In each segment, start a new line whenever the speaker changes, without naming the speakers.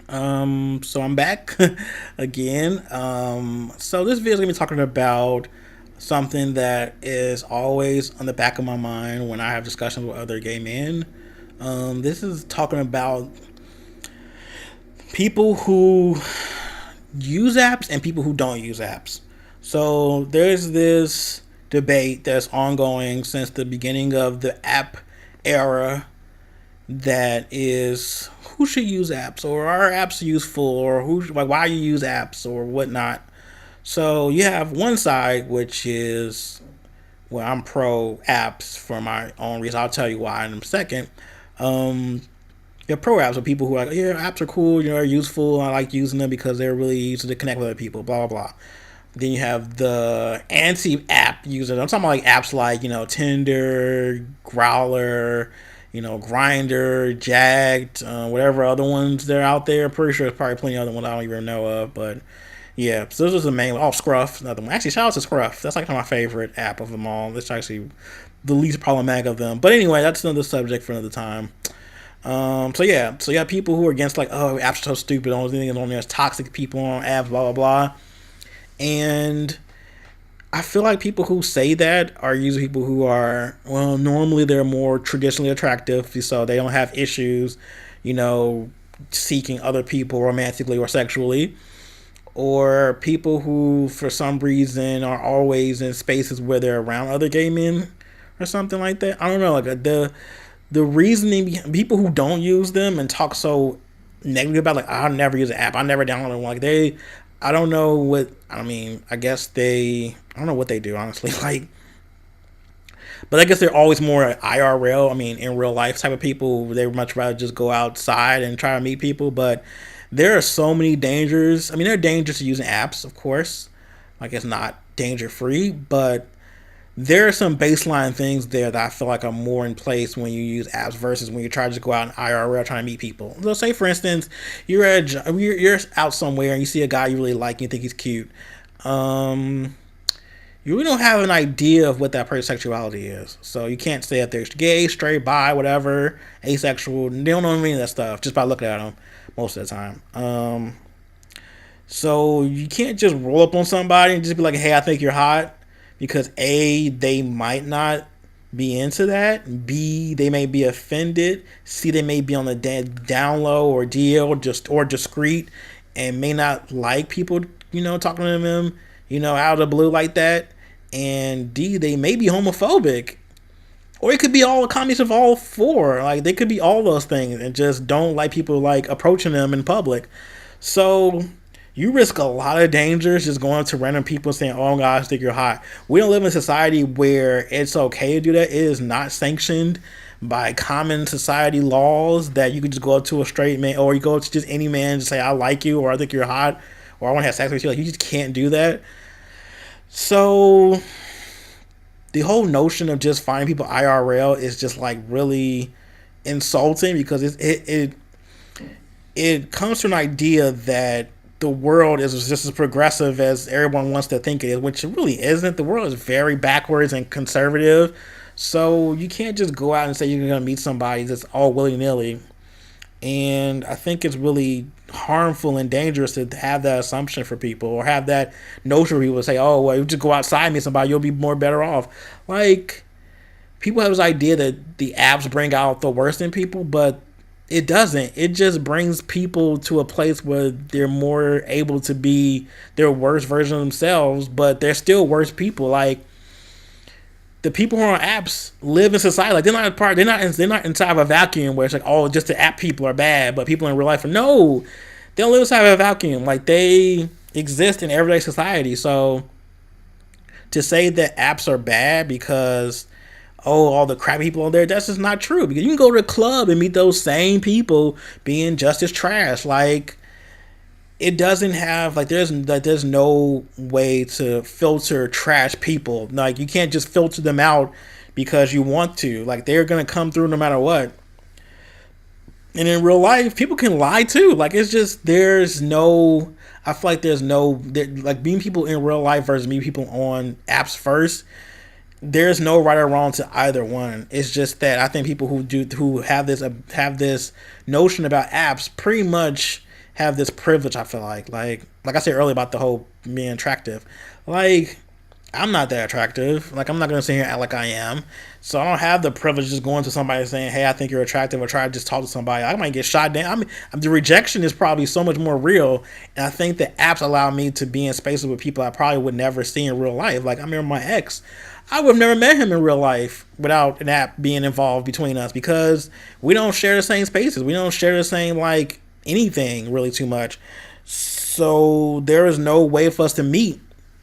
So I'm back again. So this video is gonna be talking about something that is always on the back of my mind when I have discussions with other gay men. This is talking about people who use apps and people who don't use apps. So there's this debate that's ongoing since the beginning of the app era, that is, who should use apps, or are apps useful, or who, like, why you use apps or whatnot. So you have one side, which is, well, I'm pro apps for my own reason. I'll tell you why in a second. um you're pro apps are people who are like, yeah, apps are cool, they're useful, I like using them because they're really easy to connect with other people, blah blah blah. Then you have the anti-app users. I'm talking about like apps like, Tinder, Growler, Grinder, Jagged, whatever other ones that are out there. I'm pretty sure there's probably plenty of other ones I don't even know of, but yeah. So this is the main one. Oh, Scruff, another one. Actually, shout out to Scruff. That's like my favorite app of them all. It's actually the least problematic of them. But anyway, that's another subject for another time. So yeah, so you have people who are against, like, oh, apps are so stupid. Only thing is, only there's toxic people on apps, blah blah blah. And I feel like people who say that are usually people who are, well, normally they're more traditionally attractive, so they don't have issues, you know, seeking other people romantically or sexually, or people who, for some reason, are always in spaces where they're around other gay men or something like that. I don't know, like the reasoning behind people who don't use them and talk so negative about, like, I'll never use an app, I never download one. Like, I don't know what, I mean, I don't know what they do, honestly. Like, but I guess they're always more IRL, I mean, in real life type of people. They would much rather just go outside and try to meet people. But there are so many dangers. I mean, there are dangers to using apps, of course. Like, it's not danger free, but there are some baseline things there that I feel like are more in place when you use apps versus when you try to just go out in IRL trying to meet people. So, say for instance, you're out somewhere and you see a guy you really like and you think he's cute. Um, you really don't have an idea of what that person's sexuality is, so you can't say if they're gay, straight, bi, whatever, asexual. They don't know any of that stuff just by looking at them most of the time. So you can't just roll up on somebody and just be like, "Hey, I think you're hot," because A, they might not be into that. B, they may be offended. C, they may be on the down low or DL, or discreet, and may not like people, talking to them, out of the blue like that. And D, they may be homophobic. Or it could be all a combination of all four. Like, they could be all those things and just don't like people, like, approaching them in public. So you risk a lot of dangers just going up to random people saying, "Oh gosh, I think you're hot." We don't live in a society where it's okay to do that. It is not sanctioned by common society laws that you could just go up to a straight man, or you go up to just any man and just say, "I like you," or "I think you're hot," or "I want to have sex with you." Like, you just can't do that. So the whole notion of just finding people IRL is just, like, really insulting, because it comes from an idea that the world is just as progressive as everyone wants to think it is, which it really isn't. The world is very backwards and conservative. So you can't just go out and say you're going to meet somebody just all willy nilly. And I think it's really harmful and dangerous to have that assumption for people, or have that notion where people say, "Oh, well, you just go outside and meet somebody, you'll be more better off." Like, people have this idea that the apps bring out the worst in people, but it doesn't. It just brings people to a place where they're more able to be their worst version of themselves, but they're still worse people. Like, the people who are on apps live in society. Like, they're not a part. They're not inside of a vacuum where it's like, oh, just the app people are bad, but people in real life are no. They don't live inside of a vacuum. Like, they exist in everyday society. So to say that apps are bad because, oh, all the crap people on there, that's just not true. Because you can go to a club and meet those same people being just as trash. Like, it doesn't have, like, there's no way to filter trash people. Like, you can't just filter them out because you want to. Like, they're gonna come through no matter what. And in real life, people can lie too. Like, it's just, there's no, I feel like there's no, like, being people in real life versus meeting people on apps first, there's no right or wrong to either one. It's just that I think people who have this notion about apps pretty much have this privilege. I feel like I said earlier about the whole being attractive. Like, I'm not that attractive. Like, I'm not gonna sit here and act like I am. So I don't have the privilege of just going to somebody saying, "Hey, I think you're attractive," or try to just talk to somebody. I might get shot down. I mean, the rejection is probably so much more real, and I think the apps allow me to be in spaces with people I probably would never see in real life. Like, I remember my ex. I would have never met him in real life without an app being involved between us because we don't share the same spaces. We don't share the same like anything really too much. So there is no way for us to meet.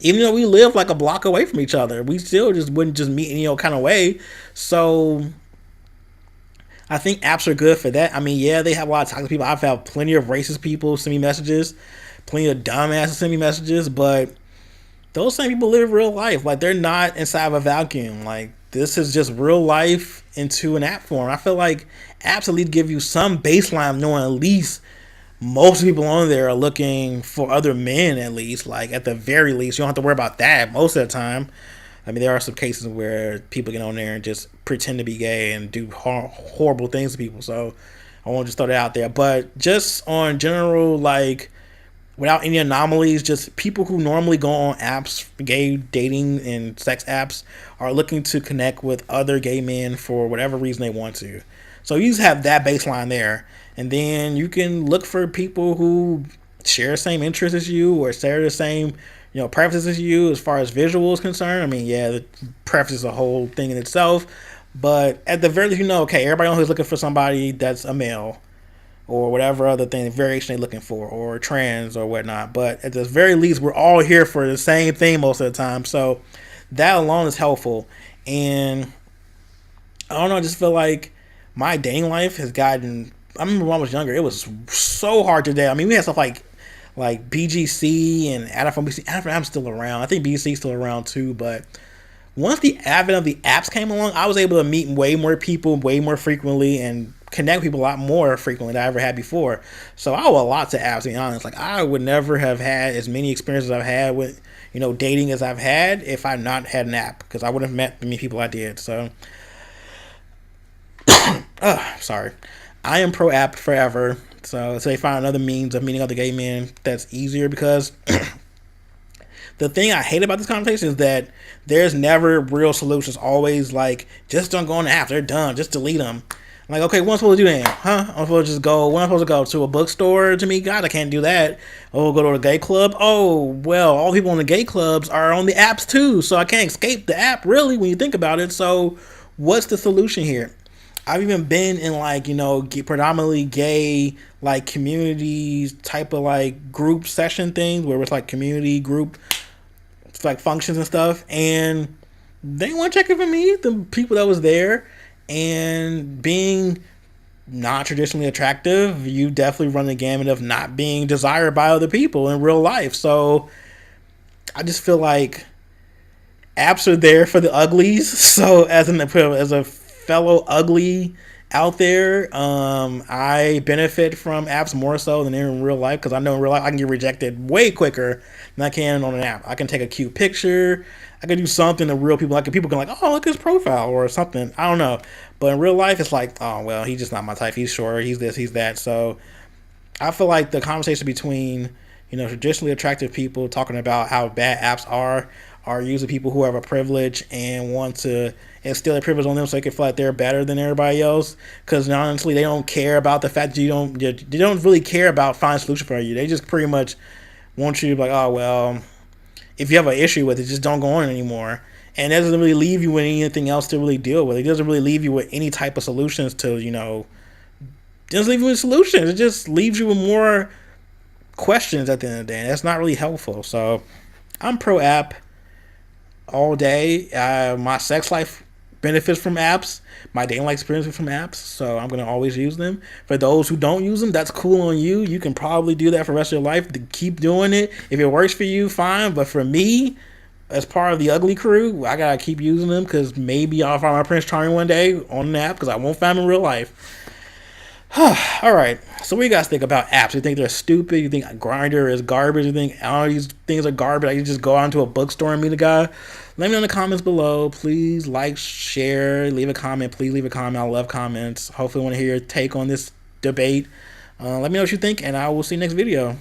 Even though we live like a block away from each other, we still just wouldn't just meet any old kind of way. So I think apps are good for that. I mean, yeah, they have a lot of toxic people. I've had plenty of racist people send me messages, plenty of dumbasses send me messages, but those same people live real life. Like, they're not inside of a vacuum. Like, this is just real life into an app form. I feel like apps at least give you some baseline, knowing at least most people on there are looking for other men, at least. Like, at the very least, you don't have to worry about that most of the time. I mean, there are some cases where people get on there and just pretend to be gay and do horrible things to people. So I won't just throw that out there. But just on general, like, without any anomalies, just people who normally go on apps, gay dating and sex apps, are looking to connect with other gay men for whatever reason they want to. So you just have that baseline there, and then you can look for people who share the same interests as you or share the same, preferences as you as far as visual is concerned. I mean, yeah, the preference is a whole thing in itself, but at the very least, okay, everybody knows who's looking for somebody that's a male or whatever other thing variation they're looking for, or trans or whatnot. But at the very least, we're all here for the same thing most of the time. So that alone is helpful. And I don't know, I just feel like my dating life has gotten. I remember when I was younger, it was so hard to date. I mean, we had stuff like BGC and Adam from BGC. Adam from still around. I think BGC is still around too, but once the advent of the apps came along, I was able to meet way more people way more frequently and connect with people a lot more frequently than I ever had before. So I owe a lot to apps, to be honest. Like, I would never have had as many experiences I've had with, dating as I've had if I not had an app, because I wouldn't have met the many people I did. So, sorry. I am pro app forever. So they find another means of meeting other gay men that's easier, because the thing I hate about this conversation is that there's never real solutions. Always like, just don't go on the app. They're done. Just delete them. I'm like, okay, what am I supposed to do then? Huh? I'm supposed to just go. When am I supposed to go to a bookstore to meet God? I can't do that. Oh, go to a gay club. Oh, well, all the people in the gay clubs are on the apps too, so I can't escape the app really when you think about it. So, what's the solution here? I've even been in like, predominantly gay like communities type of like group session things where it's like community group like functions and stuff, and they want to check in for me, the people that was there. And being not traditionally attractive, you definitely run the gamut of not being desired by other people in real life. So I just feel like apps are there for the uglies. So as a fellow ugly out there, I benefit from apps more so than in real life, because I know in real life I can get rejected way quicker than I can on an app. I can take a cute picture, I can do something that real people like. People can like, oh, look at his profile or something. I don't know, but in real life, it's like, oh well, he's just not my type. He's short. He's this. He's that. So I feel like the conversation between traditionally attractive people talking about how bad apps are usually people who have a privilege and want to instill a privilege on them so they can feel like they're better than everybody else. Because honestly, they don't care about the fact that they don't really care about finding a solution for you. They just pretty much want you to be like, oh well, if you have an issue with it, just don't go on anymore. And that doesn't really leave you with anything else to really deal with. It doesn't really leave you with any type of solutions to, it doesn't leave you with solutions. It just leaves you with more questions at the end of the day. And that's not really helpful. So I'm pro app all day. My sex life benefits from apps. My dating life benefits from apps. So I'm going to always use them. For those who don't use them, that's cool on you. You can probably do that for the rest of your life. To keep doing it. If it works for you, fine. But for me, as part of the ugly crew, I got to keep using them, because maybe I'll find my Prince Charming one day on an app, because I won't find him in real life. Alright, so what do you guys think about apps? You think they're stupid? You think Grindr is garbage? You think all these things are garbage? Like, you just go out into a bookstore and meet a guy? Let me know in the comments below. Please like, share, leave a comment. Please leave a comment. I love comments. Hopefully I want to hear your take on this debate. Let me know what you think, and I will see you next video.